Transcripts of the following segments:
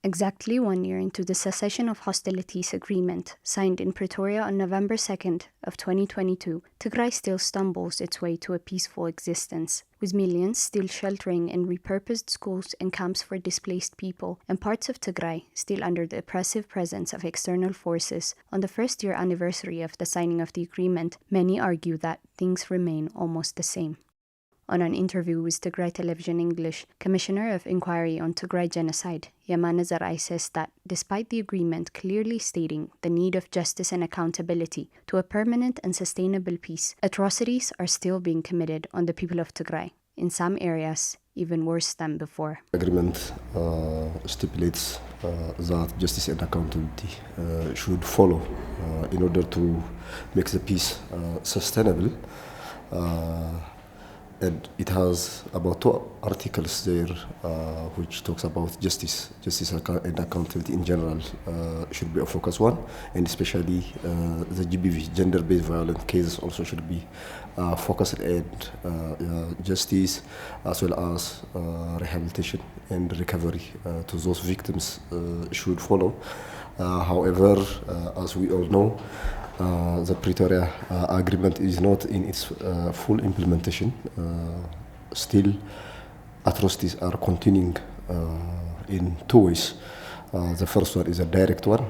Exactly 1 year into the cessation of hostilities agreement signed in Pretoria on November 2nd of 2022, Tigray still stumbles its way to a peaceful existence, with millions still sheltering in repurposed schools and camps for displaced people, and parts of Tigray still under the oppressive presence of external forces. On the first-year anniversary of the signing of the agreement, many argue that things remain almost the same. On an interview with Tigray Television English, Commissioner of Inquiry on Tigray Genocide, Yamane Zarai says that despite the agreement clearly stating the need of justice and accountability to a permanent and sustainable peace, atrocities are still being committed on the people of Tigray, in some areas even worse than before. The agreement stipulates that justice and accountability should follow in order to make the peace sustainable. And it has about 2 articles there which talks about justice and accountability in general should be a focus one, and especially the GBV, gender-based violence cases, also should be focused, and justice as well as rehabilitation and recovery to those victims should follow. However, as we all know, the Pretoria Agreement is not in its full implementation. Still, atrocities are continuing in 2 ways. The first one is a direct one,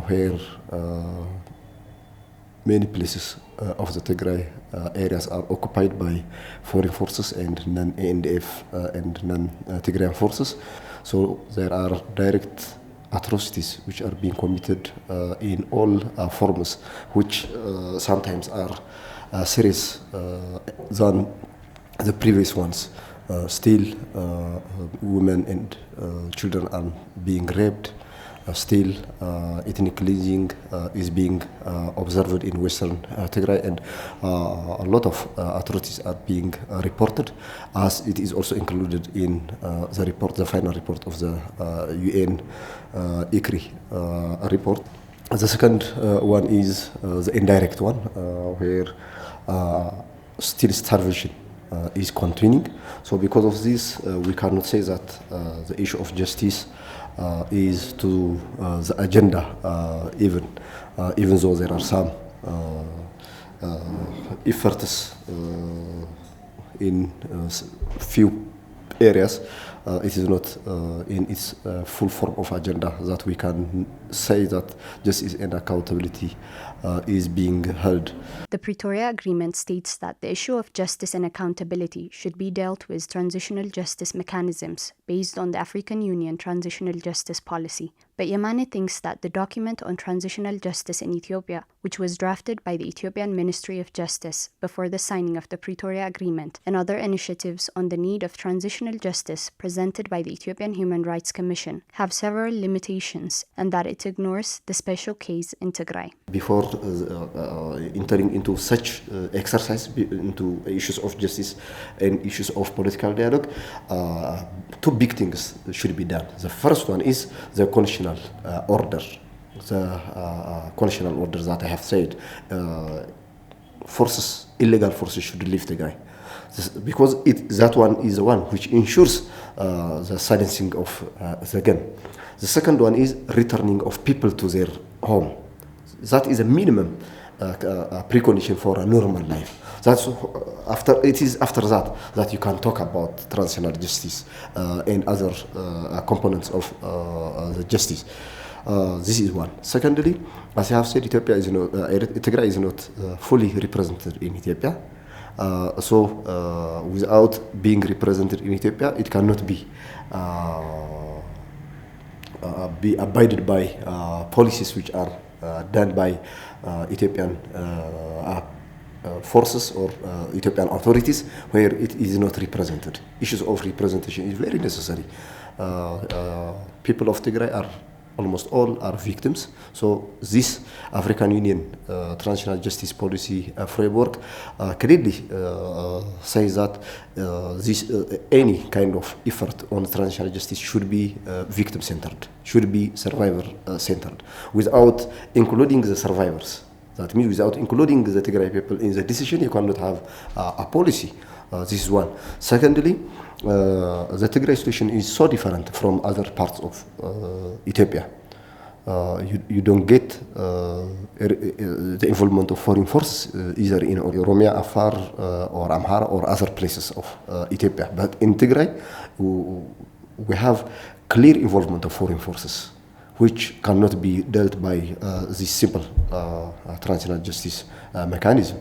where many places of the Tigray areas are occupied by foreign forces and non-ANDF and non-Tigrayan forces. So there are direct atrocities which are being committed in all forms, which sometimes are serious than the previous ones. Still, women and children are being raped. Still, ethnic cleansing is being observed in Western Tigray, and a lot of atrocities are being reported, as it is also included in the report, the final report of the UN ICRI report. The second one is the indirect one, where still starvation is continuing. So because of this, we cannot say that the issue of justice is to the agenda, even though there are some efforts in few areas. It is not in its full form of agenda that we can say that justice and accountability is being held. The Pretoria Agreement states that the issue of justice and accountability should be dealt with transitional justice mechanisms based on the African Union Transitional Justice Policy. But Yamane thinks that the document on transitional justice in Ethiopia, which was drafted by the Ethiopian Ministry of Justice before the signing of the Pretoria Agreement, and other initiatives on the need of transitional justice presented by the Ethiopian Human Rights Commission, have several limitations, and that it ignores the special case in Tigray. Before entering into such exercise, into issues of justice and issues of political dialogue, 2 big things should be done. The first one is the constitutional order. The constitutional order that I have said, illegal forces should leave Tigray. Because that one is the one which ensures the silencing of the gun. The second one is returning of people to their home. That is a minimum precondition for a normal life. After that you can talk about transitional justice and other components of the justice. This is one. Secondly, as I have said, Tigray is not fully represented in Ethiopia. So without being represented in Ethiopia, it cannot be abided by policies which are done by Ethiopian forces or Ethiopian authorities, where it is not represented. Issues of representation is very necessary. People of Tigray are almost all are victims. So this African Union Transitional Justice Policy framework clearly says that any kind of effort on transitional justice should be victim-centered, should be survivor-centered, without including the survivors. That means without including the Tigray people in the decision, you cannot have a policy. This is one. Secondly, the Tigray situation is so different from other parts of Ethiopia. You don't get the involvement of foreign forces either in Oromia, Afar, or Amhara or other places of Ethiopia. But in Tigray, we have clear involvement of foreign forces, which cannot be dealt by this simple transitional justice mechanism.